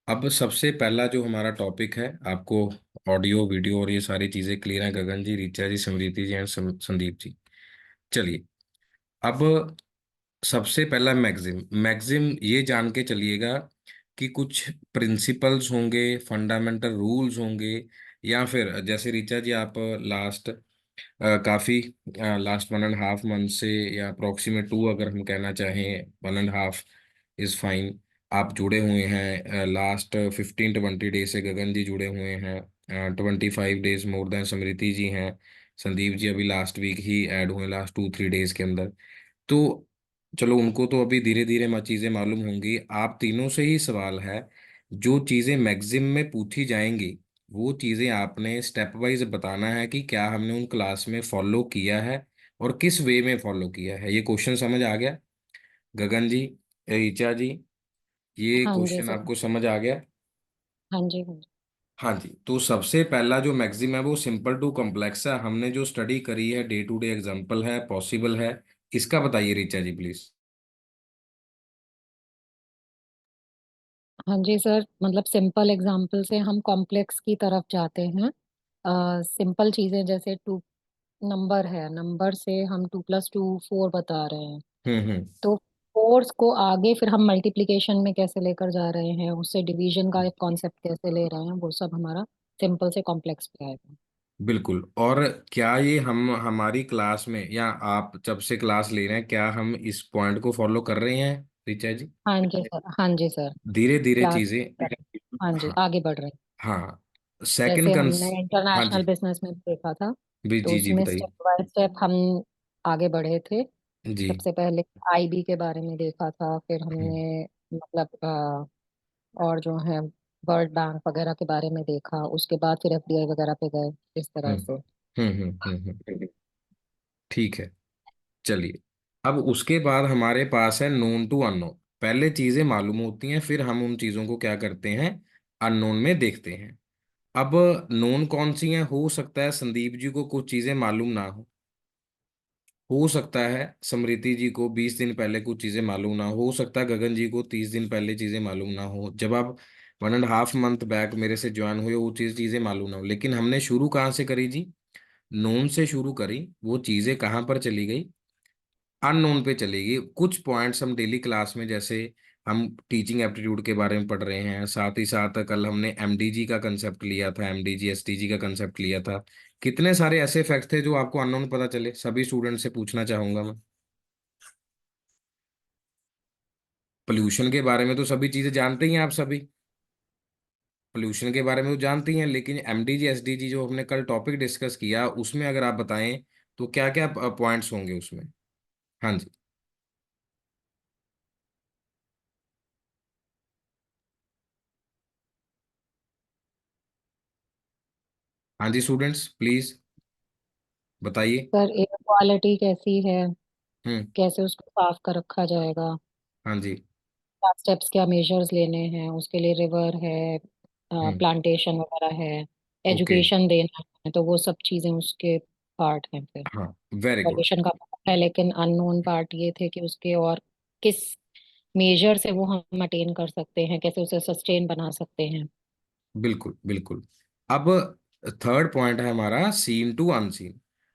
अब सबसे पहला जो हमारा टॉपिक है, आपको ऑडियो वीडियो और ये सारी चीजें क्लियर हैं गगन जी, ऋचा जी, समृति जी एंड संदीप जी। चलिए, अब सबसे पहला मैगजिम मैगजिम ये जान के चलिएगा कि कुछ प्रिंसिपल्स होंगे, फंडामेंटल रूल्स होंगे, या फिर जैसे ऋचा जी आप लास्ट काफी लास्ट 1.5 मंथ से, या अप्रोक्सीमेट 2 अगर हम कहना चाहें, 1.5 इज फाइन, आप जुड़े हुए हैं। लास्ट 15-20 डे से गगन जी जुड़े हुए हैं, 25 डेज मोर देन समृति जी हैं। संदीप जी अभी लास्ट वीक ही ऐड हुए, लास्ट 2-3 डेज के अंदर। तो चलो, उनको तो अभी धीरे धीरे चीजें मालूम होंगी। आप तीनों से ही सवाल है, जो चीजें मैगजिम में पूछी जाएंगी वो चीजें आपने स्टेप वाइज बताना है कि क्या हमने उन क्लास में फॉलो किया है और किस वे में फॉलो किया है। ये क्वेश्चन समझ आ गया गगन जी, ऋचा जी? ये हाँ जी क्वेश्चन सर। आपको समझ आ गया? हाँ जी, हाँ जी। हाँ जी। तो सबसे पहला जो मैक्सिम है वो सिंपल टू कॉम्प्लेक्स है। हमने जो स्टडी करी है, डे टू डे एग्जांपल है, पॉसिबल है। इसका बताइए ऋचा जी प्लीज। हाँ जी सर, मतलब सिंपल एग्जांपल से हम कॉम्प्लेक्स की तरफ जाते हैं। सिंपल चीजें जैसे टू नंबर है, नंबर से हम 2+2 4 बता रहे हैं। हम्म। तो फोर्स को आगे फिर हम मल्टीप्लिकेशन में कैसे लेकर जा रहे हैं, उससे डिवीजन का एक कॉन्सेप्ट कैसे ले रहे हैं, वो सब हमारा सिंपल से कॉम्प्लेक्स पे आएगा। बिल्कुल। और क्या ये हम हमारी क्लास में, या आप जब से क्लास ले रहे हैं, क्या हम इस पॉइंट को फॉलो कर रहे हैं ऋचा जी? हाँ जी सर, हाँ जी सर। धीरे धीरे क्लास चीजें। हाँ जी, हाँ। आगे बढ़ रहे हैं। हाँ। जैसे सेकंड हमने कंस हाँ इंटरनेशनल जी। बिजनेस में देखा था, तो जी जी उसमें बताइए। स्टेप बाय स्टेप हम आगे बढ़े थे। जी। सबसे पहले आईबी के बारे में देखा था, फिर हम्म हमने मतलब और जो है वर्ल्ड बैंक वगैरह के बारे में देखा, उसके बाद फिर एफडीआई वगैरह पे गए, इस तरह हम्म से। ठीक है। चलिए, अब उसके बाद हमारे पास है नोन टू अननोन। पहले चीजें मालूम होती हैं, फिर हम उन चीजों को क्या करते हैं, अननोन में देखते हैं। अब नोन कौन सी हैं? हो सकता है संदीप जी को कुछ चीजें मालूम ना हो सकता है समृति जी को 20 दिन पहले कुछ चीजें मालूम ना हो सकता है गगन जी को 30 दिन पहले चीजें मालूम ना हो, जब आप 1.5 मंथ बैक मेरे से ज्वाइन हुए वो चीजें मालूम ना हो। लेकिन हमने शुरू कहाँ से करी जी? नोन से शुरू करी। वो चीजें कहाँ पर चली गई? अननोन पे चलेगी। कुछ पॉइंट्स हम डेली क्लास में, जैसे हम टीचिंग एप्टीट्यूड के बारे में पढ़ रहे हैं, साथ ही साथ कल हमने एमडीजी का कंसेप्ट लिया था, एमडीजी एसटीजी का कंसेप्ट लिया था। कितने सारे ऐसे फैक्ट थे जो आपको अननोन पता चले? सभी स्टूडेंट से पूछना चाहूंगा मैं। पोल्यूशन के बारे में तो सभी चीजें जानते ही हैं आप सभी। पोल्यूशन के बारे में तो जानते ही हैं, लेकिन एमडीजी एसडीजी जो हमने कल टॉपिक डिस्कस किया, उसमें अगर आप बताएं तो क्या क्या पॉइंट्स होंगे उसमें? हाँ जी। हाँ जी स्टूडेंट्स प्लीज बताइए। सर एयर क्वालिटी कैसी है, हम्म। कैसे उसको साफ कर रखा जाएगा, हाँ जी। क्या स्टेप्स, क्या मेजर्स लेने हैं उसके लिए, रिवर है, हम्म। प्लांटेशन वगैरह है, ओके। एजुकेशन देना है, तो वो सब चीजें उसके पार्ट हैं। फिर हाँ। Very good. पॉल्यूशन का पार्ट है, लेकिन अननोन पार्ट ये थे कि उसके और किस मेजर से वो हम अटेन कर सकते हैं, कैसे उसे सस्टेन बना सकते हैं। बिल्कुल बिल्कुल। अब थर्ड पॉइंट है हमारा seen to unseen.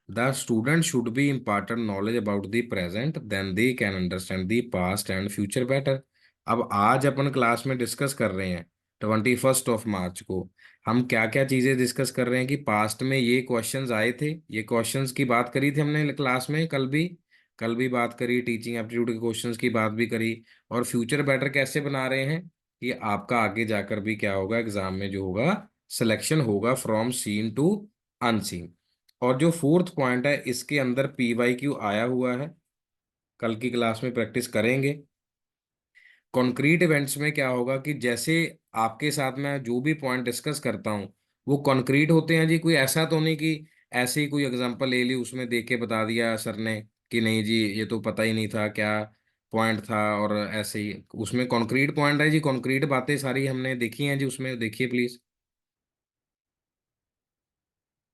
The student should be important knowledge about the present, then they can understand the past and future better. अब आज अपन क्लास में डिस्कस कर रहे हैं 21 मार्च को। हम क्या क्या चीजें डिस्कस कर रहे हैं कि पास्ट में ये क्वेश्चंस आए थे, ये क्वेश्चंस की बात करी थी हमने क्लास में, कल भी बात करी, टीचिंग एप्टीट्यूड के क्वेश्चंस की बात भी करी। और फ्यूचर बेटर कैसे बना रहे हैं कि आपका आगे जाकर भी क्या होगा, एग्जाम में जो होगा, सिलेक्शन होगा फ्रॉम सीन टू अनसीन। और जो फोर्थ पॉइंट है, इसके अंदर पीवाईक्यू आया हुआ है, कल की क्लास में प्रैक्टिस करेंगे। कॉन्क्रीट इवेंट्स में क्या होगा कि जैसे आपके साथ मैं जो भी पॉइंट डिस्कस करता हूँ वो कॉन्क्रीट होते हैं जी। कोई ऐसा तो नहीं कि ऐसे ही कोई एग्जांपल ले ली, उसमें देख के बता दिया सर ने कि नहीं जी ये तो पता ही नहीं था क्या पॉइंट था, और ऐसे ही उसमें कॉन्क्रीट पॉइंट है जी। कॉन्क्रीट बातें सारी हमने देखी हैं जी, उसमें देखिए प्लीज।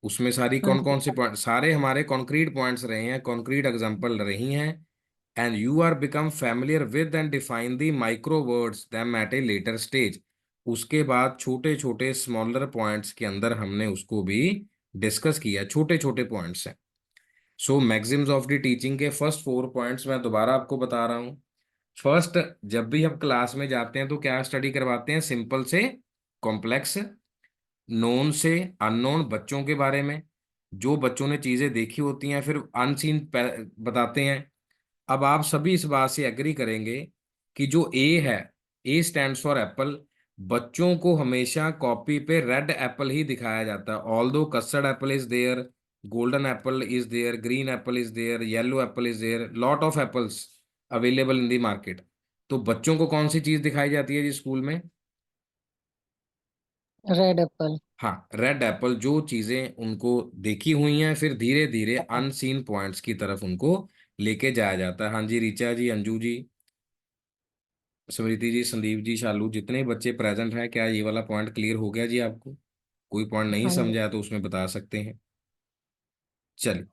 उसमें सारी हाँ कौन जी। कौन से पॉइंट, सारे हमारे कॉन्क्रीट पॉइंट्स रहे हैं, कॉन्क्रीट एग्जांपल रही हैं। And you are become familiar with and define the micro words them at a later stage. उसके बाद छोटे छोटे स्मॉलर पॉइंट्स के अंदर हमने उसको भी डिस्कस किया, छोटे छोटे पॉइंट्स हैं। सो मैक्सिम्स ऑफ द टीचिंग के फर्स्ट 4 पॉइंट्स मैं दोबारा आपको बता रहा हूँ। फर्स्ट, जब भी हम क्लास में जाते हैं तो क्या स्टडी करवाते हैं? सिंपल से कॉम्प्लेक्स, नोन से अननोन बच्चों के बारे में, जो बच्चों ने चीजें देखी होती हैं, फिर अनसीन बताते हैं। अब आप सभी इस बात से एग्री करेंगे कि जो ए है, ए स्टैंड्स फॉर एप्पल, बच्चों को हमेशा कॉपी पे रेड एप्पल ही दिखाया जाता है। Although custard apple is there, golden apple is there, green apple is there, yellow apple is there, lot of apples available in the market. तो बच्चों को कौन सी चीज दिखाई जाती है जी स्कूल में? Red apple. हाँ, रेड एप्पल। जो चीजें उनको देखी हुई हैं, फिर धीरे धीरे अनसीन पॉइंट्स की तरफ उनको लेके जाया जाता है। हाँ जी, ऋचा जी, अंजू जी, स्मृति जी, संदीप जी, शालू, जितने बच्चे प्रेजेंट हैं, क्या ये वाला पॉइंट क्लियर हो गया जी आपको? कोई पॉइंट नहीं हाँ जी। समझा है तो उसमें बता सकते हैं। चलिए,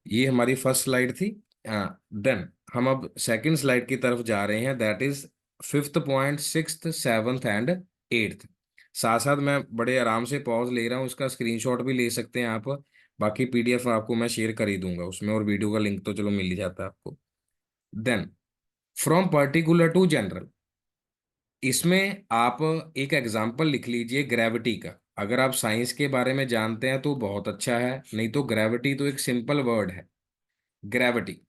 ये हमारी फर्स्ट स्लाइड थी। देन हम अब सेकंड स्लाइड की तरफ जा रहे हैं, that is fifth point, sixth, seventh and eighth. साथ साथ मैं बड़े आराम से पॉज ले रहा हूँ, इसका स्क्रीनशॉट भी ले सकते हैं आप। बाकी पीडीएफ आपको मैं शेयर कर ही दूंगा उसमें, और वीडियो का लिंक तो चलो मिल ही जाता है आपको। Then from particular to general, इसमें आप एक एग्जाम्पल लिख लीजिए ग्रेविटी का। अगर आप साइंस के बारे में जानते हैं तो बहुत अच्छा है, नहीं तो ग्रेविटी तो एक सिंपल वर्ड है, ग्रेविटी।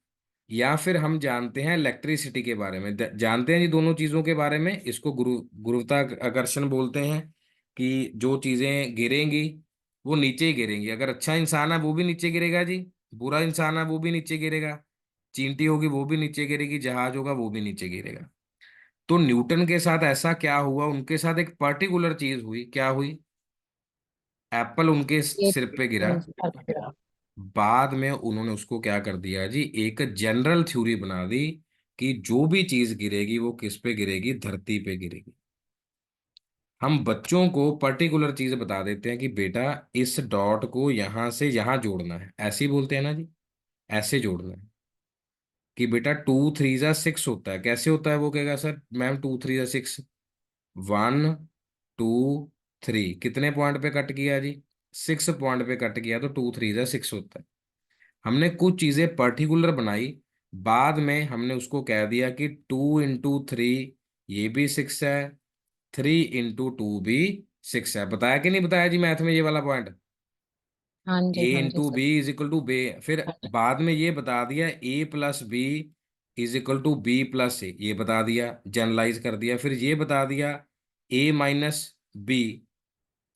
या फिर हम जानते हैं इलेक्ट्रिसिटी के बारे में, जानते हैं जी दोनों चीजों के बारे में। इसको गुरुत्वाकर्षण बोलते हैं, कि जो चीजें गिरेंगी वो नीचे ही गिरेंगी। अगर अच्छा इंसान है वो भी नीचे गिरेगा जी, बुरा इंसान है वो भी नीचे गिरेगा, चींटी होगी वो भी नीचे गिरेगी, जहाज होगा वो भी नीचे गिरेगा। तो न्यूटन के साथ ऐसा क्या हुआ? उनके साथ एक पर्टिकुलर चीज हुई। क्या हुई? एप्पल उनके ये सिर पे गिरा। अच्छा। बाद में उन्होंने उसको क्या कर दिया जी, एक जनरल थ्योरी बना दी कि जो भी चीज गिरेगी वो किस पे गिरेगी? धरती पे गिरेगी। हम बच्चों को पर्टिकुलर चीज बता देते हैं कि बेटा इस डॉट को यहां से यहां जोड़ना है, ऐसे ही बोलते हैं ना जी, ऐसे जोड़ना है। कि बेटा 2 3 जा 6 होता है, कैसे होता है? वो कहेगा सर मैम 2 3 जा 6, 1 2 3, कितने पॉइंट पे कट किया जी? 6 पॉइंट पे कट किया, तो 2 3 जा 6 होता है। हमने कुछ चीजें पर्टिकुलर बनाई, बाद में हमने उसको कह दिया कि 2 × 3 ये भी 6 है, 3 × 2 भी 6 है। बताया कि नहीं बताया जी मैथ में ये वाला पॉइंट? हाँ ए जी, हाँ जी into sir. B is equal to B. फिर बाद में ये बता दिया A + B is equal to B + A, ये बता दिया, जनरलाइज कर दिया। फिर ये बता दिया A - B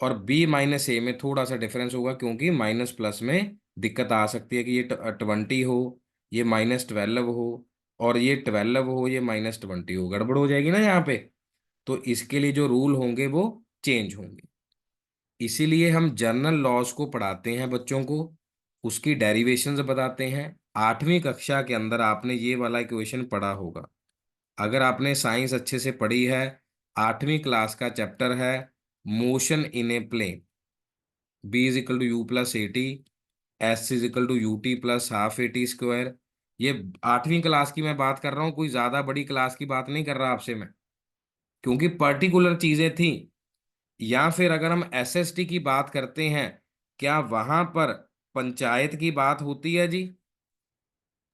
और B - A में थोड़ा सा डिफरेंस होगा, क्योंकि माइनस प्लस में दिक्कत आ सकती है कि ये 20 हो, ये -12 हो, और ये 12 हो, ये -20 हो, गड़बड़ हो जाएगी ना यहाँ पे। तो इसके लिए जो रूल होंगे वो चेंज होंगे। इसीलिए हम जनरल लॉज को पढ़ाते हैं बच्चों को, उसकी डेरिवेशंस बताते हैं। 8वीं कक्षा के अंदर आपने ये वाला इक्वेशन पढ़ा होगा, अगर आपने साइंस अच्छे से पढ़ी है। 8वीं क्लास का चैप्टर है motion in a plane. B = U + AT, S = UT + ½ AT²। ये 8वीं क्लास की मैं बात कर रहा हूँ, कोई ज्यादा बड़ी क्लास की बात नहीं कर रहा आपसे मैं, क्योंकि पर्टिकुलर चीजें थी। या फिर अगर हम एसएसटी की बात करते हैं, क्या वहां पर पंचायत की बात होती है जी?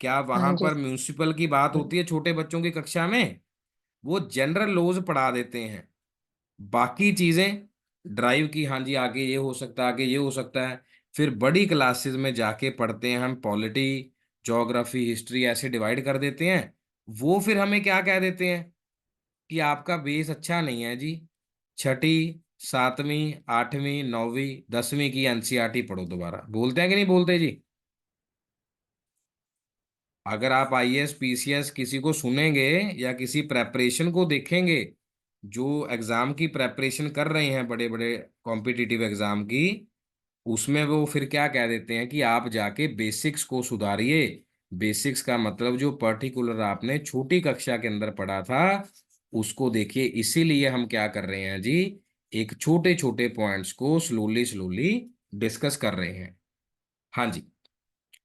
क्या हाँ वहां जी पर म्यूनिसिपल की बात सर। होती है छोटे बच्चों की कक्षा में? वो जनरल लॉज पढ़ा देते हैं। बाकी चीजें ड्राइव की, हाँ जी आगे ये हो सकता है, आगे ये हो सकता है। फिर बड़ी क्लासेस में जाके पढ़ते हैं हम, पॉलिटी, ज्योग्राफी, हिस्ट्री ऐसे डिवाइड कर देते हैं। वो फिर हमें क्या कह देते हैं कि आपका बेस अच्छा नहीं है जी, छठी, 7वीं, 8वीं, 9वीं, 10वीं की एनसीईआरटी पढ़ो दोबारा। बोलते हैं कि नहीं बोलते जी? अगर आप आईएएस पीसीएस किसी को सुनेंगे या किसी प्रेपरेशन को देखेंगे, जो एग्जाम की प्रेपरेशन कर रहे हैं बड़े बड़े कॉम्पिटिटिव एग्जाम की, उसमें वो फिर क्या कह देते हैं कि आप जाके बेसिक्स को सुधारिए। बेसिक्स का मतलब जो पर्टिकुलर आपने छोटी कक्षा के अंदर पढ़ा था उसको देखिए। इसीलिए हम क्या कर रहे हैं जी, एक छोटे छोटे पॉइंट्स को स्लोली स्लोली डिस्कस कर रहे हैं। हाँ जी,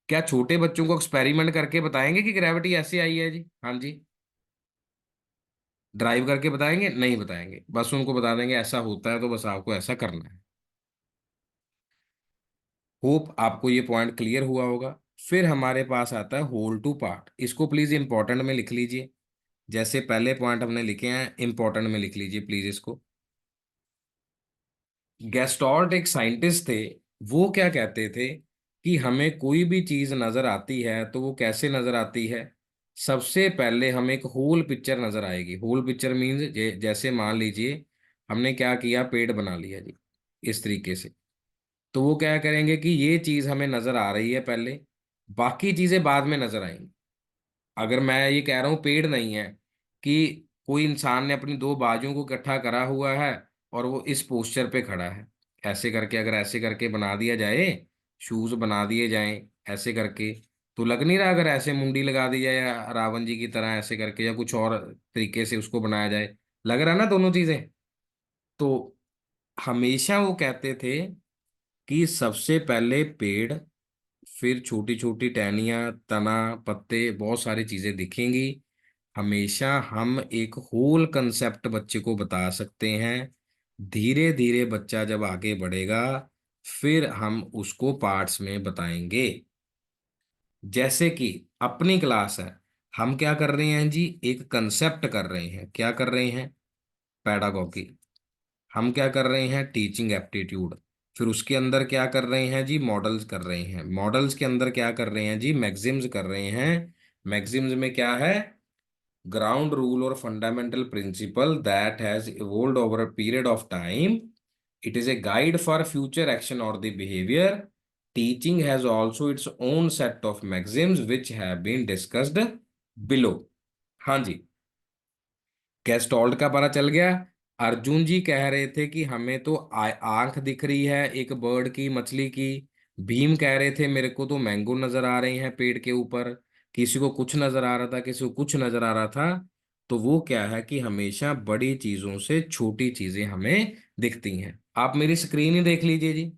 क्या छोटे बच्चों को एक्सपेरिमेंट करके बताएंगे कि ग्रेविटी ऐसे आई है जी? हाँ जी, ड्राइव करके बताएंगे? नहीं बताएंगे, बस उनको बता देंगे ऐसा होता है तो बस आपको ऐसा करना है। होप आपको ये पॉइंट क्लियर हुआ होगा। फिर हमारे पास आता है होल टू पार्ट, इसको प्लीज इंपॉर्टेंट में लिख लीजिए। जैसे पहले पॉइंट हमने लिखे हैं, इंपॉर्टेंट में लिख लीजिए प्लीज इसको। गेस्टॉर्ट एक साइंटिस्ट थे। वो क्या कहते थे कि हमें कोई भी चीज नजर आती है तो वो कैसे नजर आती है? सबसे पहले हमें एक होल पिक्चर नजर आएगी। होल पिक्चर मीन्स जैसे मान लीजिए हमने क्या किया, पेड़ बना लिया जी इस तरीके से। तो वो क्या करेंगे कि ये चीज हमें नजर आ रही है पहले, बाकी चीजें बाद में नजर आएंगी। अगर मैं ये कह रहा हूं पेड़ नहीं है, कि कोई इंसान ने अपनी दो बाजुओं को इकट्ठा करा हुआ है और वो इस पोस्चर पे खड़ा है, ऐसे करके अगर ऐसे करके बना दिया जाए, शूज बना दिए जाएं ऐसे करके, तो लग नहीं रहा? अगर ऐसे मुंडी लगा दी जाए या रावण जी की तरह ऐसे करके या कुछ और तरीके से उसको बनाया जाए, लग रहा है ना दोनों चीजें? तो हमेशा वो कहते थे कि सबसे पहले पेड़, फिर छोटी छोटी टहनियाँ, तना, पत्ते, बहुत सारी चीजें दिखेंगी। हमेशा हम एक होल कंसेप्ट बच्चे को बता सकते हैं। धीरे धीरे बच्चा जब आगे बढ़ेगा फिर हम उसको पार्ट्स में बताएंगे। जैसे कि अपनी क्लास है, हम क्या कर रहे हैं जी, एक कंसेप्ट कर रहे हैं। क्या कर रहे हैं? पैडागॉजी। हम क्या कर रहे हैं? Teaching aptitude. फिर उसके अंदर क्या कर रहे हैं जी? मॉडल्स कर रहे हैं। मॉडल्स के अंदर क्या कर रहे हैं जी? मैगजिम्स कर रहे हैं। मैगजिम्स में क्या है? ग्राउंड रूल और fundamental principle that has evolved over a period of time. It is a guide for future action और the behaviour. Teaching has also its own set of maxims which have been discussed below. हाँ जी, गेस्टोल्ड का पता चल गया। अर्जुन जी कह रहे थे कि हमें तो आंख दिख रही है एक बर्ड की, मछली की। भीम कह रहे थे मेरे को तो मैंगो नजर आ रहे हैं पेड़ के ऊपर। किसी को कुछ नजर आ रहा था, किसी को कुछ नजर आ रहा था। तो वो क्या है कि हमेशा बड़ी चीजों से छोटी चीजें हमें दिखती हैं। आप मेरी स्क्रीन ही देख लीजिए जी।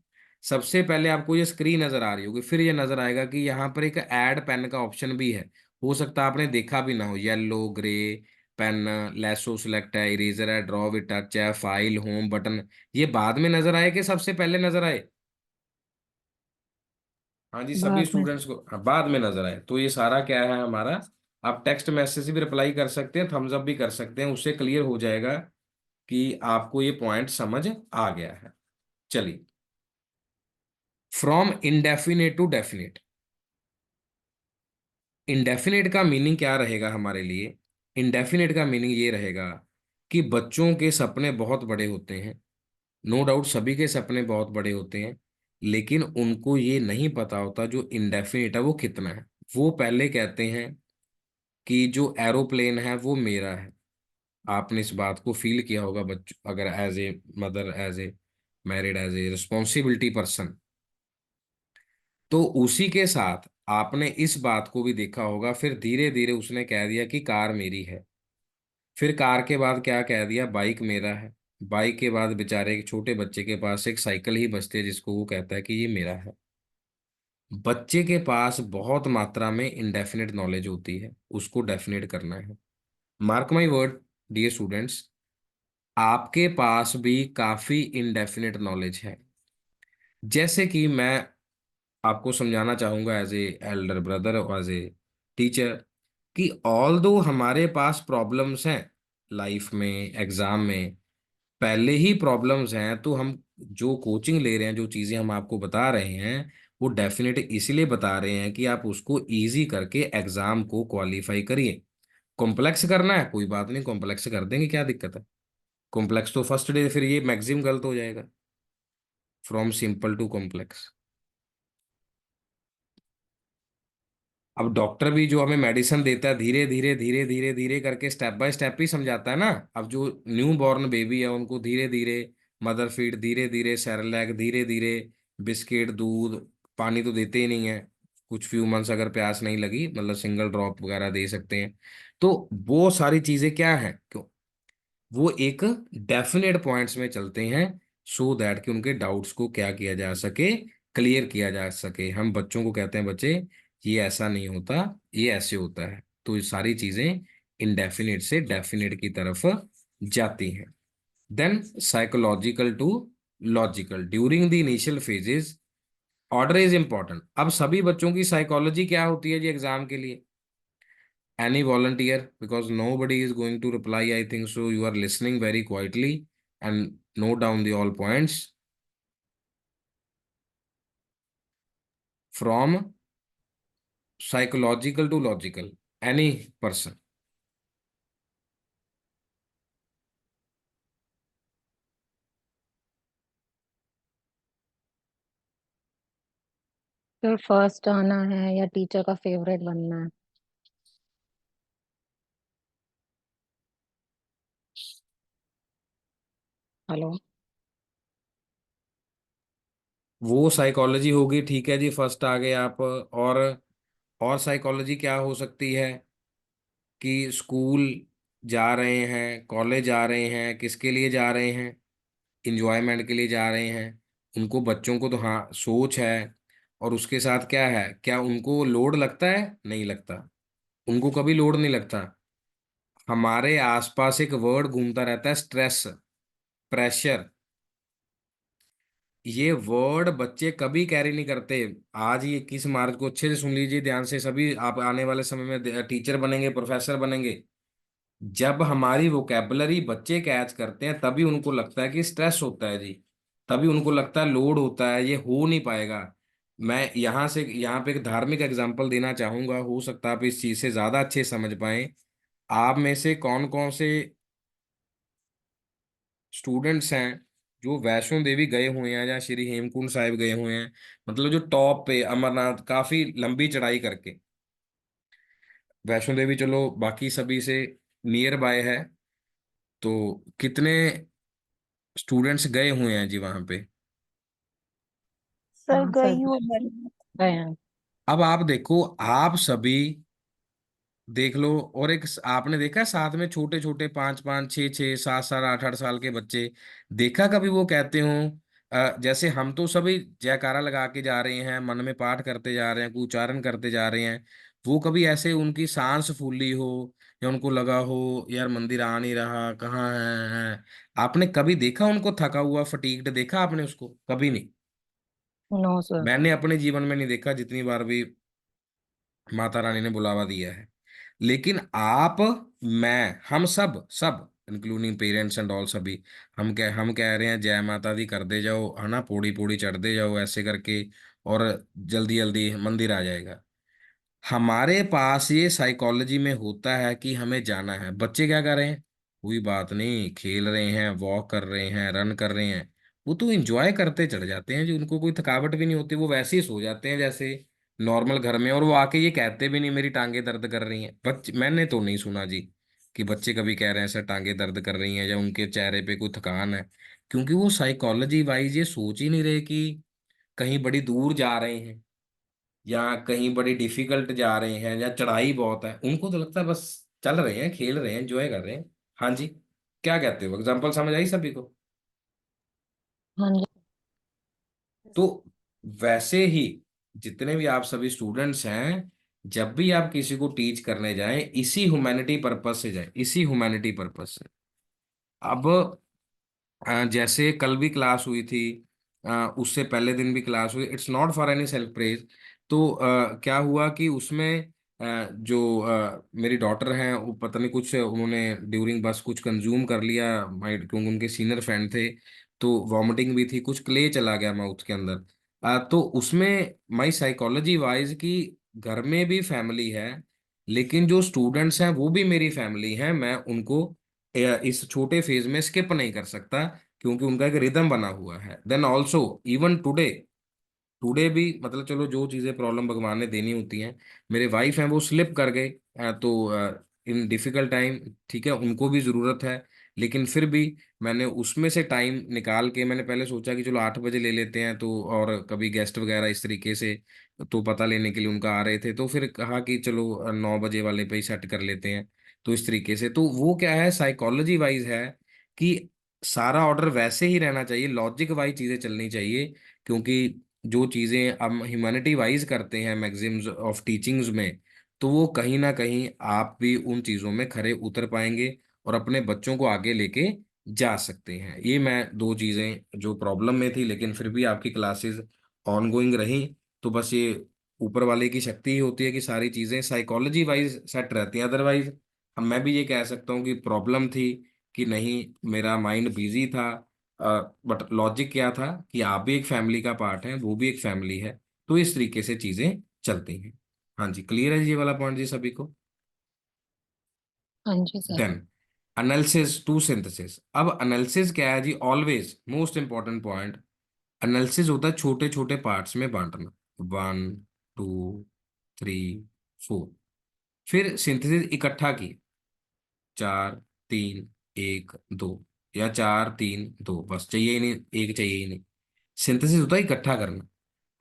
सबसे पहले आपको ये स्क्रीन नजर आ रही होगी, फिर ये नजर आएगा कि यहाँ पर एक ऐड पेन का ऑप्शन भी है। हो सकता है आपने देखा भी ना हो, yellow, grey pen, lasso select है, इरेजर है, ड्रॉ विद टच है, फाइल, होम बटन। ये बाद में नजर आए कि सबसे पहले नजर आए? हाँ जी, सभी बाद में। स्टूडेंट्स को हाँ, बाद में नजर आए। तो ये सारा क्या है हमारा? आप टेक्स्ट मैसेज भी रिप्लाई कर सकते हैं, थम्स अप भी कर सकते हैं, उससे क्लियर हो जाएगा कि आपको ये पॉइंट समझ आ गया है। चलिए, from indefinite to definite. Indefinite का मीनिंग क्या रहेगा हमारे लिए? इंडेफिनेट का मीनिंग ये रहेगा कि बच्चों के सपने बहुत बड़े होते हैं। नो डाउट सभी के सपने बहुत बड़े होते हैं, लेकिन उनको ये नहीं पता होता जो इंडेफिनिट है वो कितना है। वो पहले कहते हैं कि जो एरोप्लेन है वो मेरा है। आपने इस बात को फील किया होगा बच्चों, अगर as a mother, as a married, as a responsibility person. तो उसी के साथ आपने इस बात को भी देखा होगा, फिर धीरे धीरे उसने कह दिया कि कार मेरी है। फिर कार के बाद क्या कह दिया? बाइक मेरा है। बाइक के बाद बेचारे एक छोटे बच्चे के पास एक साइकिल ही बचती है जिसको वो कहता है कि ये मेरा है। बच्चे के पास बहुत मात्रा में इंडेफिनिट नॉलेज होती है, उसको डेफिनेट करना है। Mark my word dear students, आपके पास भी काफी इंडेफिनिट नॉलेज है। जैसे कि मैं आपको समझाना चाहूंगा एज ए एल्डर ब्रदर और एज ए टीचर, कि ऑल दो हमारे पास प्रॉब्लम्स हैं लाइफ में, एग्जाम में पहले ही प्रॉब्लम्स हैं, तो हम जो कोचिंग ले रहे हैं, जो चीजें हम आपको बता रहे हैं, वो डेफिनेट इसीलिए बता रहे हैं कि आप उसको इजी करके एग्जाम को क्वालिफाई करिए। कॉम्प्लेक्स करना है कोई बात नहीं, कॉम्प्लेक्स कर देंगे, क्या दिक्कत है? कॉम्प्लेक्स तो फर्स्ट डे फिर ये मैक्सिमम गलत हो जाएगा। From simple to complex. अब डॉक्टर भी जो हमें मेडिसिन देता है धीरे धीरे धीरे धीरे धीरे करके स्टेप बाय स्टेप ही समझाता है ना। अब जो न्यू बॉर्न बेबी है उनको धीरे धीरे मदर फीड, धीरे धीरे सेरेलैक, धीरे धीरे बिस्किट, दूध, पानी तो देते ही नहीं है। कुछ फ्यू मंथ्स अगर प्यास नहीं लगी, मतलब सिंगल ड्रॉप वगैरह दे सकते हैं। तो वो सारी चीजें क्या है, क्यों वो एक डेफिनेट पॉइंट्स में चलते हैं, सो दैट कि उनके डाउट्स को क्या किया जा सके, क्लियर किया जा सके। हम बच्चों को कहते हैं बच्चे ये ऐसा नहीं होता, ये ऐसे होता है। तो ये सारी चीजें इंडेफिनिट से डेफिनिट की तरफ जाती हैं। Then psychological to logical during the initial phases order is important. अब सभी बच्चों की साइकोलॉजी क्या होती है जी एग्जाम के लिए? Any volunteer, because nobody is going to reply, I think so you are listening very quietly and note down the all points from psychological to logical, any person. फिर first आना है या teacher का favourite बनना है? Hello. वो psychology होगी, ठीक है जी, फर्स्ट आ गए आप। और साइकोलॉजी क्या हो सकती है कि स्कूल जा रहे हैं, कॉलेज जा रहे हैं, किसके लिए जा रहे हैं? इंजॉयमेंट के लिए जा रहे हैं। उनको बच्चों को तो हाँ सोच है, और उसके साथ क्या है, क्या उनको लोड लगता है? नहीं लगता, उनको कभी लोड नहीं लगता। हमारे आसपास एक वर्ड घूमता रहता है, स्ट्रेस, प्रेशर। ये वर्ड बच्चे कभी कैरी नहीं करते। आज ये 21 मार्च को अच्छे से सुन लीजिए ध्यान से, सभी आप आने वाले समय में टीचर बनेंगे, प्रोफेसर बनेंगे। जब हमारी वोकेबलरी बच्चे कैच करते हैं तभी उनको लगता है कि स्ट्रेस होता है जी, तभी उनको लगता है लोड होता है, ये हो नहीं पाएगा। मैं यहाँ पे एक धार्मिक एग्जांपल देना चाहूंगा, हो सकता है आप इस चीज से ज्यादा अच्छे समझ पाए। आप में से कौन कौन से स्टूडेंट्स हैं जो वैष्णो देवी गए हुए हैं या श्री हेमकुंड साहिब गए हुए हैं, मतलब जो टॉप पे अमरनाथ, काफी लंबी चढ़ाई करके। वैष्णो देवी चलो बाकी सभी से नियर बाय है, तो कितने स्टूडेंट्स गए हुए हैं जी वहां पे? सर हाँ सर, गई हूँ मैं। गए हैं। अब आप देखो, आप सभी देख लो, और एक आपने देखा है साथ में छोटे छोटे 5 5 6 6 7 7 8 8 साल के बच्चे, देखा कभी वो कहते हो जैसे हम तो सभी जयकारा लगा के जा रहे हैं, मन में पाठ करते जा रहे हैं, कोई उच्चारण करते जा रहे हैं, वो कभी ऐसे उनकी सांस फूली हो या उनको लगा हो यार मंदिर आ नहीं रहा, कहाँ है? आपने कभी देखा उनको थका हुआ, फटीग्ड देखा आपने उसको? कभी नहीं। No sir. मैंने अपने जीवन में नहीं देखा, जितनी बार भी माता रानी ने बुलावा दिया है। लेकिन आप, मैं, हम सब सब इंक्लूडिंग पेरेंट्स एंड ऑल, सभी हम कह रहे हैं जय माता दी कर दे जाओ, है ना, पौड़ी पौड़ी चढ़ दे जाओ ऐसे करके, और जल्दी जल्दी मंदिर आ जाएगा। हमारे पास ये साइकोलॉजी में होता है कि हमें जाना है। बच्चे क्या कर रहे हैं? कोई बात नहीं, खेल रहे हैं, वॉक कर रहे हैं, रन कर रहे हैं, वो तो एंजॉय करते चढ़ जाते हैं जी, उनको कोई थकावट भी नहीं होती, वो वैसे ही सो जाते हैं जैसे नॉर्मल घर में, और वो आके ये कहते भी नहीं मेरी टांगे दर्द कर रही हैं। बच्चे, मैंने तो नहीं सुना जी कि बच्चे कभी कह रहे हैं सर टांगे दर्द कर रही हैं या उनके चेहरे पे कोई थकान है, क्योंकि वो साइकोलॉजी वाइज ये सोच ही नहीं रहे कि कहीं बड़ी दूर जा रहे हैं या कहीं बड़ी डिफिकल्ट जा रहे हैं या चढ़ाई बहुत है। उनको तो लगता है बस चल रहे हैं, खेल रहे हैं, एंजॉय कर रहे हैं। हाँ जी, क्या कहते हो? एग्जाम्पल समझ आई सभी को? हाँ जी। तो वैसे ही जितने भी आप सभी स्टूडेंट्स हैं, जब भी आप किसी को टीच करने जाएं, इसी ह्यूमैनिटी पर्पस से जाएं, इसी ह्यूमैनिटी पर्पस से। अब जैसे कल भी क्लास हुई थी, उससे पहले दिन भी क्लास हुई, it's not for any self praise. तो क्या हुआ कि उसमें जो मेरी डॉटर हैं, वो पता नहीं कुछ उन्होंने ड्यूरिंग बस कुछ कंज्यूम कर लिया, माइट, क्योंकि उनके सीनियर फ्रेंड थे, तो वॉमिटिंग भी थी, कुछ क्ले चला गया माउथ के अंदर। तो उसमें माई साइकोलॉजी वाइज कि घर में भी फैमिली है, लेकिन जो स्टूडेंट्स हैं वो भी मेरी फैमिली हैं, मैं उनको इस छोटे फेज में स्किप नहीं कर सकता, क्योंकि उनका एक रिदम बना हुआ है। Then also even today, today भी मतलब चलो जो चीजें प्रॉब्लम भगवान ने देनी होती हैं, मेरे वाइफ हैं वो स्लिप कर गए, तो इन डिफिकल्ट टाइम, ठीक है, उनको भी जरूरत है, लेकिन फिर भी मैंने उसमें से टाइम निकाल के, मैंने पहले सोचा कि चलो 8 बजे ले लेते हैं, तो और कभी गेस्ट वगैरह इस तरीके से तो पता लेने के लिए उनका आ रहे थे, तो फिर कहा कि चलो 9 बजे वाले पे ही सेट कर लेते हैं। तो इस तरीके से, तो वो क्या है, साइकोलॉजी वाइज है कि सारा ऑर्डर वैसे ही रहना चाहिए, लॉजिक वाइज चीजें चलनी चाहिए, क्योंकि जो चीजें हम ह्यूमैनिटी वाइज करते हैं मैक्सिम्स ऑफ टीचिंग्स में, तो वो कहीं ना कहीं आप भी उन चीजों में खरे उतर पाएंगे और अपने बच्चों को आगे लेके जा सकते हैं। ये मैं दो चीजें जो प्रॉब्लम में थी, लेकिन फिर भी आपकी क्लासेस ऑनगोइंग रही। तो बस ये ऊपर वाले की शक्ति ही होती है कि सारी चीजें साइकोलॉजी वाइज सेट रहती हैं। अदरवाइज हम मैं भी ये कह सकता हूँ कि प्रॉब्लम थी कि नहीं, मेरा माइंड बिजी था। बट लॉजिक क्या था कि आप भी एक फैमिली का पार्ट हैं, वो भी एक फैमिली है। तो इस तरीके से चीजें चलती हैं। हाँ जी, क्लियर है जी ये वाला पॉइंट जी सभी को। हाँ जी sir. Then analysis to synthesis. अब एनालिसिस क्या है जी? Always most important point, analysis होता है छोटे छोटे पार्ट्स में बांटना। 1 2 3 4। फिर सिंथेसिस इकट्ठा की, 4 3 1 2, या 4 3 2, बस चाहिए ही नहीं, एक चाहिए ही नहीं। सिंथेसिस होता है इकट्ठा करना।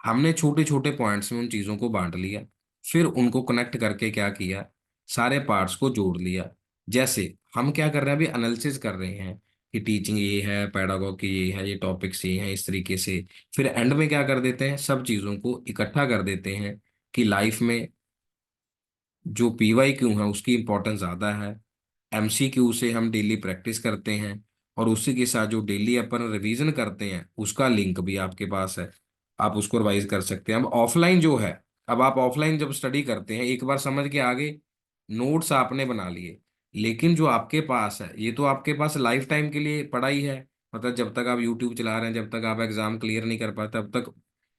हमने छोटे छोटे पॉइंट्स में उन चीजों को बांट लिया, फिर उनको कनेक्ट करके क्या किया, सारे पार्ट्स को जोड़ लिया। जैसे हम क्या कर रहे हैं, अभी एनालिसिस कर रहे हैं कि टीचिंग ये है, पेडागोगी ये है, ये टॉपिक्स ये हैं, इस तरीके से। फिर एंड में क्या कर देते हैं, सब चीजों को इकट्ठा कर देते हैं कि लाइफ में जो PYQ है उसकी इंपॉर्टेंस ज़्यादा है। MCQ से हम डेली प्रैक्टिस करते हैं, और उसी के साथ जो डेली अपन रिवीजन करते हैं उसका लिंक भी आपके पास है, आप उसको रिवाइज कर सकते हैं। अब ऑफलाइन जो है, अब आप ऑफलाइन जब स्टडी करते हैं एक बार समझ के आगे, नोट्स आपने बना लिए, लेकिन जो आपके पास है ये तो आपके पास लाइफ टाइम के लिए पढ़ाई है। मतलब जब तक आप यूट्यूब चला रहे हैं, जब तक आप एग्जाम क्लियर नहीं कर पाते, तब तक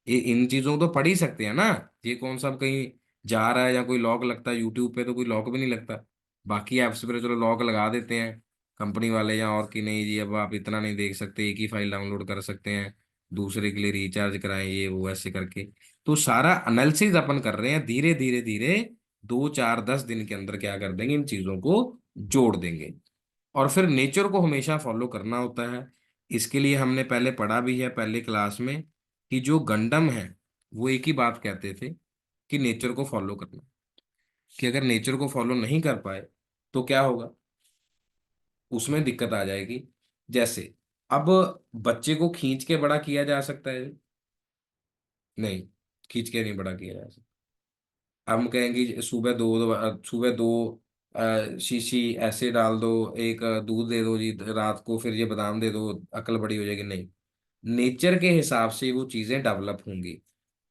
इन चीज़ों को तो पढ़ ही सकते हैं ना। ये कौन सा अब कहीं जा रहा है या कोई लॉक लगता है? यूट्यूब पे तो कोई लॉक भी नहीं लगता। बाकी ऐप्स पे तो चलो लॉक लगा देते हैं कंपनी वाले, या और कि नहीं जी अब आप इतना नहीं देख सकते, एक ही फाइल डाउनलोड कर सकते हैं, दूसरे के लिए रिचार्ज कराएं, ये वो ऐसे करके। तो सारा एनालिसिस अपन कर रहे हैं, धीरे धीरे धीरे 2 4 10 दिन के अंदर क्या कर देंगे, इन चीजों को जोड़ देंगे। और फिर नेचर को हमेशा फॉलो करना होता है। इसके लिए हमने पहले पढ़ा भी है पहले क्लास में कि जो गंडम है वो एक ही बात कहते थे कि नेचर को फॉलो करना, कि अगर नेचर को फॉलो नहीं कर पाए तो क्या होगा, उसमें दिक्कत आ जाएगी। जैसे अब बच्चे को खींच के बड़ा किया जा सकता है? नहीं, खींच के नहीं बड़ा किया जा सकता। हम कहेंगे सुबह दो शीशी ऐसे डाल दो, एक दूध दे दो जी रात को, फिर ये बादाम दे दो, अकल बड़ी हो जाएगी। नहीं, नेचर के हिसाब से वो चीजें डेवलप होंगी।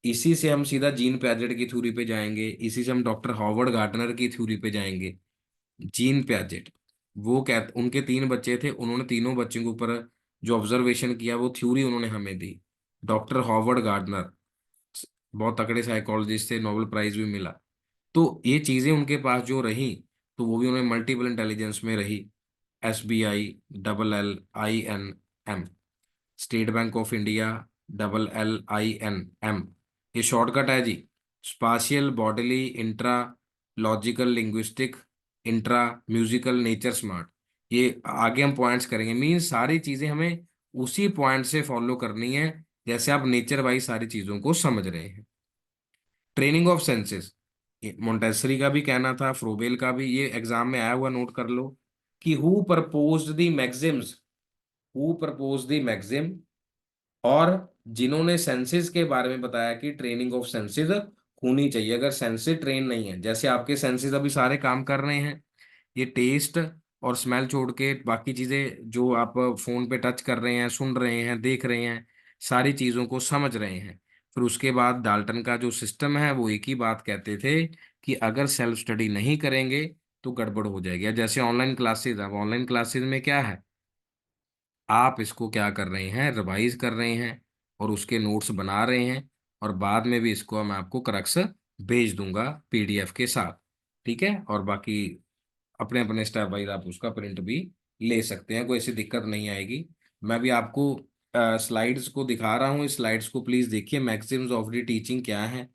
इसी से हम सीधा जीन पैजेट की थ्योरी पे जाएंगे, इसी से हम डॉक्टर हॉवर्ड गार्टनर की थ्योरी पे जाएंगे। जीन पैजेट, वो कह उनके 3 बच्चे थे, उन्होंने तीनों बच्चों के ऊपर जो ऑब्जर्वेशन किया वो थ्योरी उन्होंने हमें दी। डॉक्टर हॉवर्ड गार्डनर बहुत तगड़े साइकोलॉजिस्ट थे, नोबेल प्राइज भी मिला। तो ये चीजें उनके पास जो रही, तो वो भी उन्हें मल्टीपल इंटेलिजेंस में रही। SBI, LLINM, State Bank of India, LLINM, ये शॉर्टकट है जी। Spatial bodily intra logical linguistic intra musical nature smart. ये आगे हम पॉइंट्स करेंगे, मीन सारी चीजें हमें उसी पॉइंट से फॉलो करनी है, जैसे आप नेचर वाइज सारी चीजों को समझ रहे हैं। ट्रेनिंग ऑफ सेंसेस, मोंटेसरी का भी कहना था, फ्रोबेल का भी, ये एग्जाम में आया हुआ, नोट कर लो कि who proposed the maxims, who proposed the maxim, और जिन्होंने सेंसेस के बारे में बताया कि ट्रेनिंग ऑफ सेंसेस होनी चाहिए। अगर सेंसेस ट्रेन नहीं है, जैसे आपके सेंसेस अभी सारे काम कर रहे हैं, ये टेस्ट और स्मेल छोड़ के बाकी चीजें जो आप फोन पे टच कर रहे हैं, सुन रहे हैं, देख रहे हैं, सारी चीजों को समझ रहे हैं। फिर उसके बाद डाल्टन का जो सिस्टम है वो एक ही बात कहते थे कि अगर सेल्फ स्टडी नहीं करेंगे तो गड़बड़ हो जाएगी। जैसे ऑनलाइन क्लासेज, अब ऑनलाइन क्लासेज में क्या है, आप इसको क्या कर रहे हैं, रिवाइज कर रहे हैं और उसके नोट्स बना रहे हैं, और बाद में भी इसको मैं आपको करक्स भेज दूंगा PDF के साथ। ठीक है, और बाकी अपने अपने स्टेप वाइज आप उसका प्रिंट भी ले सकते हैं, कोई ऐसी दिक्कत नहीं आएगी। मैं भी आपको स्लाइड्स को दिखा रहा हूँ, इस स्लाइड्स को प्लीज देखिए, मैक्सिम्स ऑफ द टीचिंग क्या है।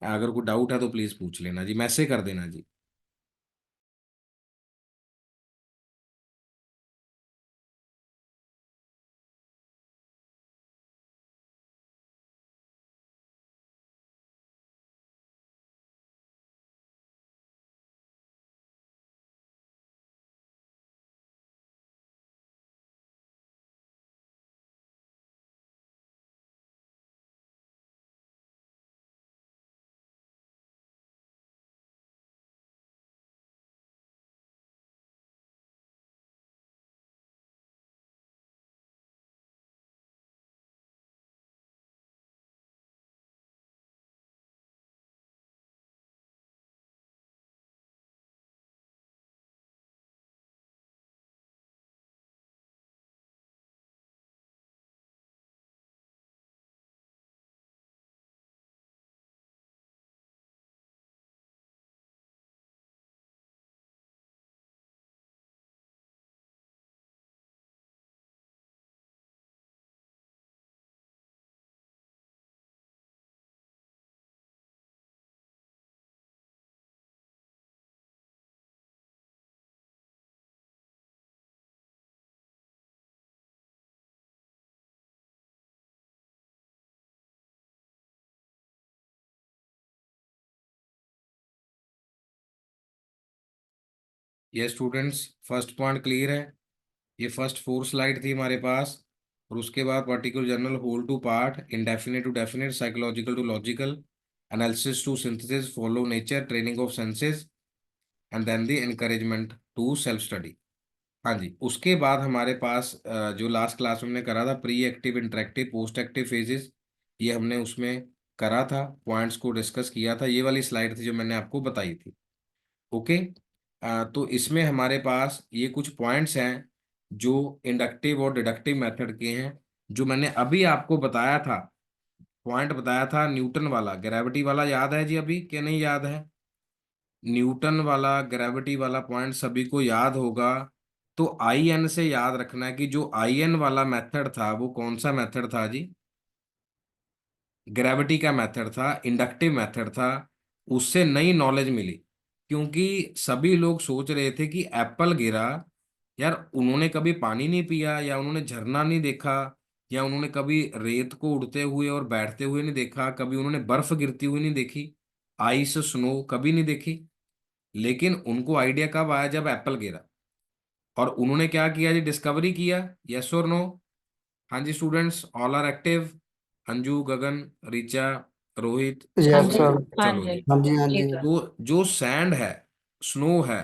अगर कोई डाउट है तो प्लीज पूछ लेना जी, मैसेज कर देना जी। ये स्टूडेंट्स फर्स्ट पॉइंट क्लियर है। ये फर्स्ट 4 स्लाइड थी हमारे पास। और उसके बाद particular general, whole to part, indefinite to definite, psychological to logical, analysis to synthesis, follow nature, training of senses, and then the encouragement to self study. हाँ जी, उसके बाद हमारे पास जो लास्ट क्लास में हमने करा था, pre active, interactive, post active phases, ये हमने उसमें करा था, पॉइंट्स को डिस्कस किया था। ये वाली स्लाइड थी जो मैंने आपको बताई थी। ओके। तो इसमें हमारे पास ये कुछ पॉइंट्स हैं जो इंडक्टिव और डिडक्टिव मेथड के हैं, जो मैंने अभी आपको बताया था। पॉइंट बताया था न्यूटन वाला, ग्रेविटी वाला, याद है जी अभी क्या नहीं याद है? न्यूटन वाला ग्रेविटी वाला पॉइंट सभी को याद होगा। तो आई एन से याद रखना है कि जो आई एन वाला मेथड था वो कौन सा मेथड था जी? ग्रेविटी का मेथड था, इंडक्टिव मेथड था। उससे नई नॉलेज मिली, क्योंकि सभी लोग सोच रहे थे कि एप्पल गिरा। यार उन्होंने कभी पानी नहीं पिया, या उन्होंने झरना नहीं देखा, या उन्होंने कभी रेत को उड़ते हुए और बैठते हुए नहीं देखा, कभी उन्होंने बर्फ गिरती हुई नहीं देखी, आइस स्नो कभी नहीं देखी। लेकिन उनको आइडिया कब आया? जब एप्पल गिरा। और उन्होंने क्या किया जी? डिस्कवरी किया। यस और नो? हाँ जी students, all are active. Anju, Gagan, Richa, Rohit, हाँ यस जी। सभी। सर। हाँ चलो जी। जी। हाँ जी, हाँ जी जी। सर। तो जो सैंड है, स्नो है,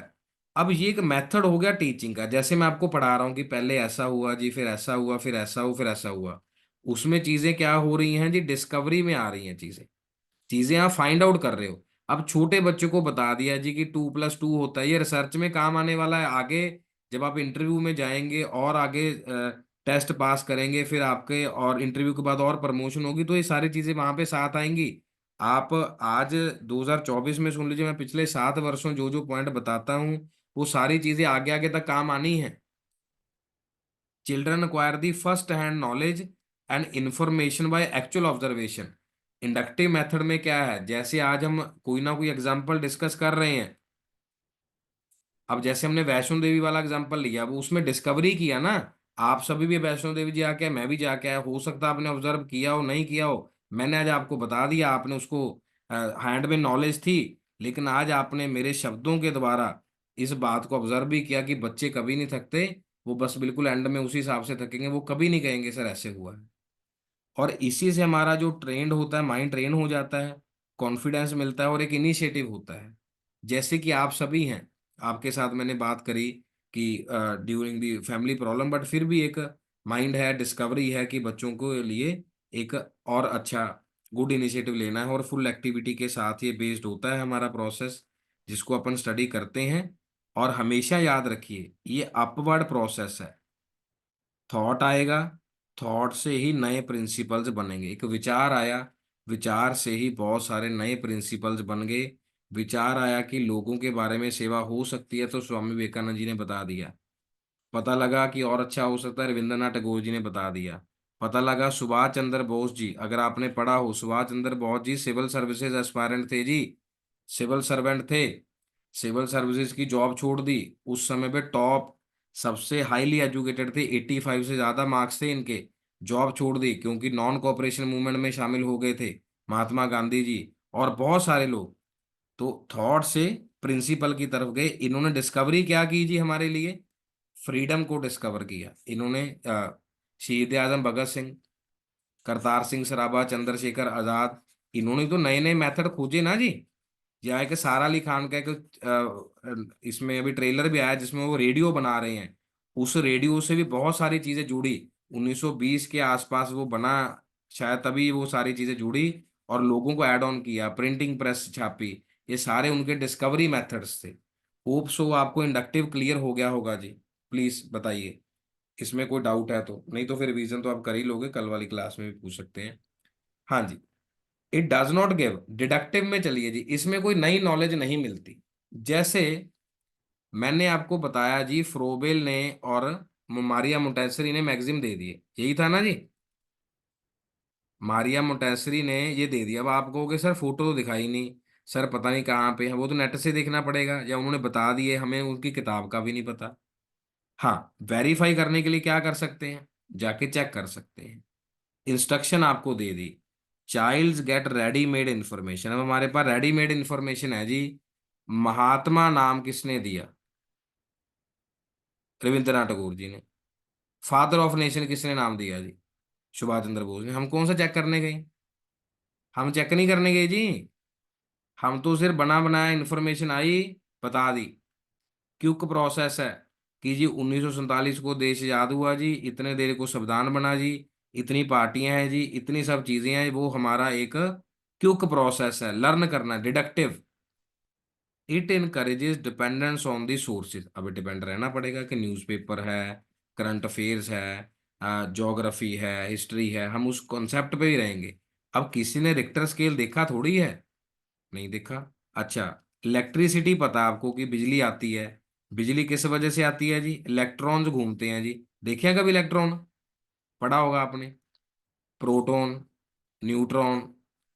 अब ये एक मेथड हो गया टीचिंग का। जैसे मैं आपको पढ़ा रहा हूँ कि पहले ऐसा हुआ जी, फिर ऐसा हुआ, फिर ऐसा हुआ, फिर ऐसा हुआ। उसमें चीजें क्या हो रही हैं जी? डिस्कवरी में आ रही हैं चीजें। चीजें आप फाइंड आउट कर रहे हो। अब छोटे बच्चों को बता दिया जी कि 2+2 होता है, ये रिसर्च में काम आने वाला है आगे। जब आप इंटरव्यू में जाएंगे और आगे टेस्ट पास करेंगे, फिर आपके और इंटरव्यू के बाद और प्रमोशन होगी, तो ये सारी चीजें वहां पे साथ आएंगी। आप आज 2024 में सुन लीजिए, मैं पिछले 7 वर्षों जो जो पॉइंट बताता हूँ, वो सारी चीजें आगे आगे तक काम आनी है। Children acquire the first hand knowledge and information by actual observation। Inductive method में क्या है? जैसे आज हम कोई ना कोई एग्जांपल डिस्कस कर रहे हैं। अब जैसे हमने वैष्णो देवी वाला एग्जांपल लिया, अब उसमें डिस्कवरी किया ना। आप सभी भी वैष्णो देवी जाके आए, मैं भी जाके आया, हो सकता है आपने ऑब्जर्व किया हो, नहीं किया हो। मैंने आज आपको बता दिया, आपने उसको हैंड में नॉलेज थी। लेकिन आज आपने मेरे शब्दों के द्वारा इस बात को ऑब्जर्व भी किया कि बच्चे कभी नहीं थकते। वो बस बिल्कुल एंड में उसी हिसाब से थकेंगे, वो कभी नहीं कहेंगे सर ऐसे हुआ है। और इसी से हमारा जो ट्रेंड होता है, माइंड ट्रेन हो जाता है, कॉन्फिडेंस मिलता है और एक इनिशिएटिव होता है। जैसे कि आप सभी हैं, आपके साथ मैंने बात करी कि during the family problem, but फिर भी एक माइंड है, डिस्कवरी है कि बच्चों को लिए एक और अच्छा गुड इनिशिएटिव लेना है। और फुल एक्टिविटी के साथ ये बेस्ड होता है हमारा प्रोसेस, जिसको अपन स्टडी करते हैं। और हमेशा याद रखिए, ये अपवर्ड प्रोसेस है। थॉट आएगा, थॉट से ही नए प्रिंसिपल्स बनेंगे। एक विचार आया, विचार से ही बहुत सारे नए प्रिंसिपल्स बन गए। विचार आया कि लोगों के बारे में सेवा हो सकती है, तो स्वामी विवेकानंद जी ने बता दिया। पता लगा कि और अच्छा हो सकता है, रविंद्रनाथ टैगोर जी ने बता दिया। पता लगा सुभाष चंद्र बोस जी, अगर आपने पढ़ा हो, Subhash Chandra Bose ji civil services aspirant थे जी, सिविल सर्वेंट थे। सिविल सर्विसेज की जॉब छोड़ दी। उस समय पे टॉप, सबसे हाईली एजुकेटेड थे, 85 से ज्यादा मार्क्स थे इनके। जॉब छोड़ दी क्योंकि नॉन कॉपरेशन मूवमेंट में शामिल हो गए थे, महात्मा गांधी जी और बहुत सारे लोग। तो थॉट से प्रिंसिपल की तरफ गए। इन्होंने डिस्कवरी क्या की जी हमारे लिए? फ्रीडम को डिस्कवर किया इन्होंने। शहीद आजम भगत सिंह, करतार सिंह सराभा, चंद्रशेखर आजाद, इन्होंने तो नए नए मेथड खोजे ना जी। यह है कि सारा अली खान का एक इसमें अभी ट्रेलर भी आया जिसमें वो रेडियो बना रहे हैं। उस रेडियो से भी बहुत सारी चीजें जुड़ी। 1920 के आसपास वो बना, शायद तभी वो सारी चीजें जुड़ी। और लोगों को ऐड ऑन किया, प्रिंटिंग प्रेस छापी। ये सारे उनके डिस्कवरी मेथड्स थे। होप सो आपको इंडक्टिव क्लियर हो गया होगा जी। प्लीज बताइए, इसमें कोई डाउट है तो, नहीं तो फिर रिवीजन तो आप कर ही लोगे, कल वाली क्लास में भी पूछ सकते हैं। हाँ जी। It does not give, deductive में चलिए जी, इसमें कोई नई नॉलेज नहीं मिलती। जैसे मैंने आपको बताया जी, फ्रोबेल ने और मारिया मोंटेसरी ने मैगजीन दे दिए, यही था ना जी? मारिया मोंटेसरी ने ये दे दिया। अब आप कहोगे सर फोटो तो दिखाई नहीं, सर पता नहीं कहाँ पे है, वो तो नेट से देखना पड़ेगा, या उन्होंने बता दिए, हमें उनकी किताब का भी नहीं पता। हाँ, वेरीफाई करने के लिए क्या कर सकते हैं? जाके चेक कर सकते हैं। इंस्ट्रक्शन आपको दे दी, चाइल्ड्स गेट रेडीमेड इंफॉर्मेशन। अब हमारे पास रेडीमेड इंफॉर्मेशन है जी। महात्मा नाम किसने दिया? रविंद्रनाथ टैगोर जी ने। फादर ऑफ नेशन किसने नाम दिया जी? सुभाष चंद्र बोस ने। हम कौन सा चेक करने गए? हम चेक नहीं करने गए जी। हम तो सिर्फ बना बनाया इंफॉर्मेशन आई, बता दी। क्विक प्रोसेस है कि जी 1947 को देश आजाद हुआ जी, इतने देर को संविधान बना जी, इतनी पार्टियां हैं जी, इतनी सब चीजें हैं, वो हमारा एक क्विक प्रोसेस है, लर्न करना, deductive. It encourages dependence on the sources. अब डिपेंड रहना पड़ेगा कि न्यूज़पेपर है, करंट अफेयर्स है, ज्योग्राफी है, हिस्ट्री है, हम उस कॉन्सेप्ट पे ही रहेंगे। अब किसी ने रिक्टर स्केल देखा थोड़ी है, नहीं देखा। अच्छा, इलेक्ट्रिसिटी पता है आपको कि बिजली आती है। बिजली किस वजह से आती है जी? इलेक्ट्रॉन्स घूमते हैं जी। देखे हैं कभी इलेक्ट्रॉन? पढ़ा होगा आपने। Proton, neutron.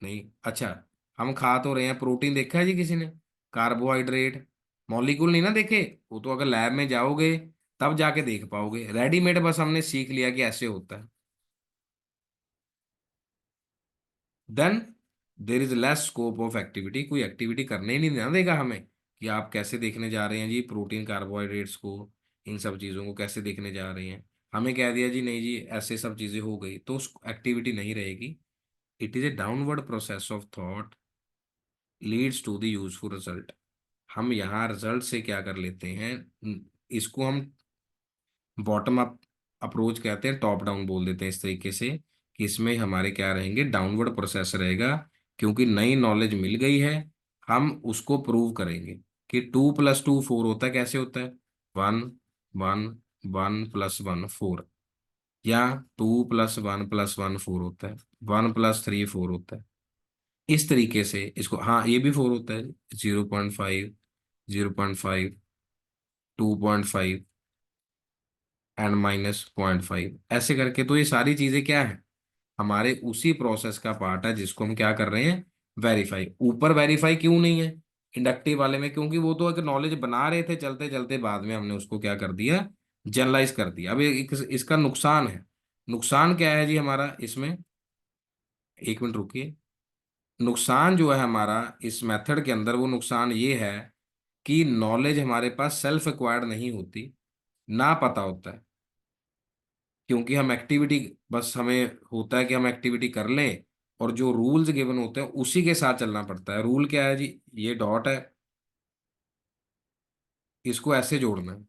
नहीं। अच्छा, हम खा तो रहे हैं, प्रोटीन देखा है जी किसी ने? कार्बोहाइड्रेट, मॉलिक्यूल नहीं ना देखे। वो तो अगर लैब में जाओगे तब जाके देख पाओगे, रेडीमेड बस हमने सीख लिया कि ऐसे होता है। Then there is less scope of activity. कोई एक्टिविटी करने ही नहीं ना देगा हमें कि आप कैसे देखने जा रहे हैं जी प्रोटीन कार्बोहाइड्रेट्स को, इन सब चीज़ों को कैसे देखने जा रहे हैं। हमें कह दिया जी नहीं जी ऐसे सब चीज़ें हो गई, तो उस एक्टिविटी नहीं रहेगी। It is a downward process of thought leads to the useful result. हम यहाँ रिजल्ट से क्या कर लेते हैं, इसको हम बॉटम अप अप्रोच कहते हैं, टॉप डाउन बोल देते हैं इस तरीके से, कि इसमें हमारे क्या रहेंगे, डाउनवर्ड प्रोसेस रहेगा। क्योंकि नई नॉलेज मिल गई है, हम उसको प्रूव करेंगे कि 2 + 2 4 होता है। कैसे होता है? 1 1 1 + 1 4, या 2 + 1 + 1 4 होता है, 1 + 3 4 होता है। इस तरीके से इसको, हाँ ये भी 4 होता है, 0.5, 0.5, 2.5 एंड -0.5, ऐसे करके। तो ये सारी चीजें क्या है, हमारे उसी प्रोसेस का पार्ट है जिसको हम क्या कर रहे हैं, वेरीफाई। ऊपर वेरीफाई क्यों नहीं है इंडक्टिव वाले में? क्योंकि वो तो एक नॉलेज बना रहे थे चलते चलते, बाद में हमने उसको क्या कर दिया, जनरलाइज कर दिया। अब इसका नुकसान है। नुकसान क्या है जी हमारा इसमें? एक मिनट रुकिए। नुकसान जो है हमारा इस मेथड के अंदर, वो नुकसान ये है कि नॉलेज हमारे पास सेल्फ एक्वायर्ड नहीं होती, ना पता होता है। क्योंकि हम एक्टिविटी, बस हमें होता है कि हम एक्टिविटी कर लें, और जो रूल्स गिवन होते हैं उसी के साथ चलना पड़ता है। रूल क्या है जी? ये डॉट है, इसको ऐसे जोड़ना है।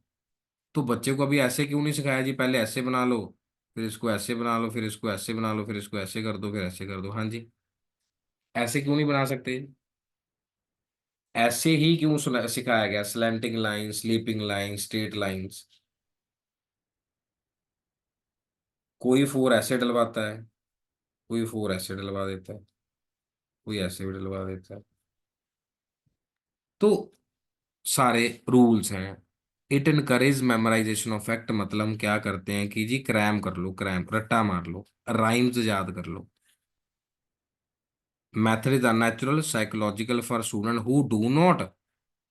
तो बच्चे को अभी ऐसे क्यों नहीं सिखाया जी, पहले ऐसे बना लो, फिर इसको ऐसे बना लो, फिर इसको ऐसे बना लो, फिर इसको ऐसे कर दो, फिर ऐसे कर दो। हाँ जी, ऐसे क्यों नहीं बना सकते? ऐसे ही क्यों सिखाया गया? Slanting line, sleeping line, straight lines. कोई 4 ऐसे डलवाता है, कोई 4 ऐसे डलवा देता है, कोई ऐसे भी डलवा देता है। तो सारे रूल्स हैं। It encourage memorisation of fact. मतलब हम क्या करते हैं कि जी क्रैम कर लो, क्रैम रट्टा मार लो, राइम्स याद कर लो। Method is unnatural psychological for student who do not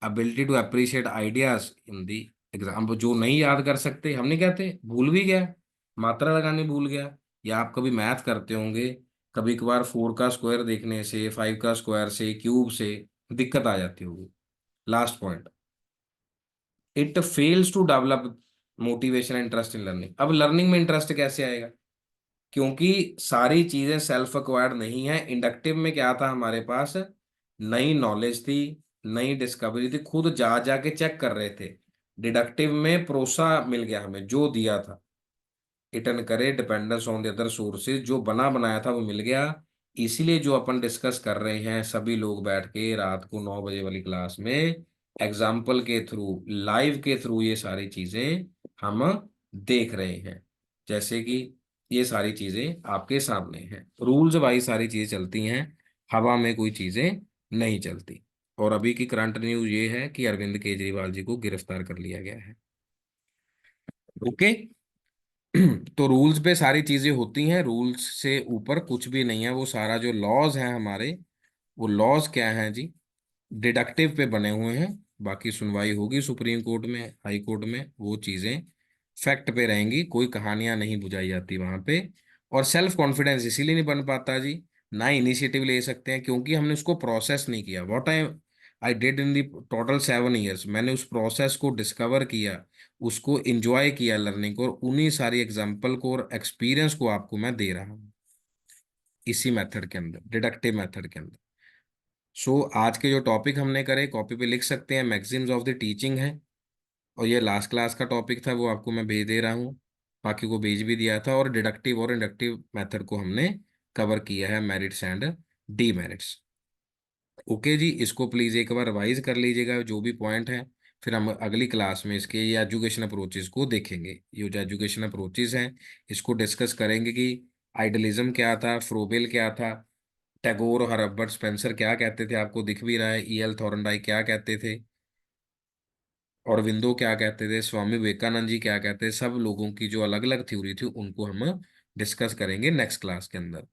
ability to appreciate ideas in the exam. जो नहीं याद कर सकते, हम नहीं कहते भूल भी गया, मात्रा लगानी भूल गया। या आप कभी मैथ करते होंगे, कभी कभार 4 का स्क्वायर देखने से, 5 का स्क्वायर से, क्यूब से दिक्कत आ जाती होगी। Last point, it fails to develop motivation interest in learning. अब लर्निंग में इंटरेस्ट कैसे आएगा? क्योंकि सारी चीजें सेल्फ एक्वायर्ड नहीं है। इंडक्टिव में क्या था हमारे पास, नई नॉलेज थी, नई डिस्कवरी थी, खुद जा जाके चेक कर रहे थे। डिडक्टिव में प्रोसा मिल गया हमें, जो दिया था। इटन करे dependence on the other sources, जो बना बनाया था वो मिल गया। इसीलिए जो अपन डिस्कस कर रहे हैं सभी लोग बैठ के रात को 9 बजे वाली क्लास में, एग्जाम्पल के थ्रू, लाइव के थ्रू, ये सारी चीजें हम देख रहे हैं। जैसे कि ये सारी चीजें आपके सामने हैं, रूल्स वाइज सारी चीजें चलती हैं, हवा में कोई चीजें नहीं चलती। और अभी की करंट न्यूज ये है कि अरविंद केजरीवाल जी को गिरफ्तार कर लिया गया है। ओके। तो रूल्स पे सारी चीजें होती हैं, रूल्स से ऊपर कुछ भी नहीं है। वो सारा जो लॉज हैं हमारे, वो लॉज क्या हैं जी, डिडक्टिव पे बने हुए हैं। बाकी सुनवाई होगी सुप्रीम कोर्ट में, हाई कोर्ट में, वो चीजें फैक्ट पे रहेंगी। कोई कहानियां नहीं बुझाई जाती वहां पे। और सेल्फ कॉन्फिडेंस इसीलिए नहीं बन पाता जी, ना इनिशिएटिव ले सकते हैं, क्योंकि हमने उसको प्रोसेस नहीं किया। What I I did in the total 7 years, मैंने उस प्रोसेस को डिस्कवर किया, उसको एंजॉय किया लर्निंग को, और उन्हीं सारी एग्जाम्पल को और एक्सपीरियंस को आपको मैं दे रहा हूँ इसी मेथड के अंदर, डिडक्टिव मेथड के अंदर। सो आज के जो टॉपिक हमने करे कॉपी पे लिख सकते हैं, मैक्सिम्स ऑफ द टीचिंग है, और ये लास्ट क्लास का टॉपिक था वो आपको मैं भेज दे रहा हूँ, बाकी को भेज भी दिया था, और डिडक्टिव और इंडक्टिव मेथड को हमने कवर किया है, मेरिट्स एंड डीमेरिट्स। ओके जी, इसको प्लीज एक बार रिवाइज कर लीजिएगा जो भी पॉइंट है, फिर हम अगली क्लास में इसके ये एजुकेशन अप्रोचेस को देखेंगे। ये जो एजुकेशन अप्रोचेस हैं इसको डिस्कस करेंगे कि आइडलिज्म क्या था, फ्रोबेल क्या था, टैगोर और हर्बर्ट स्पेंसर क्या कहते थे, आपको दिख भी रहा है, E.L. थॉर्नडाई क्या कहते थे, औरबिंदो क्या कहते थे, स्वामी विवेकानंद जी क्या कहते थे, सब लोगों की जो अलग अलग थ्योरी थी उनको हम डिस्कस करेंगे नेक्स्ट क्लास के अंदर।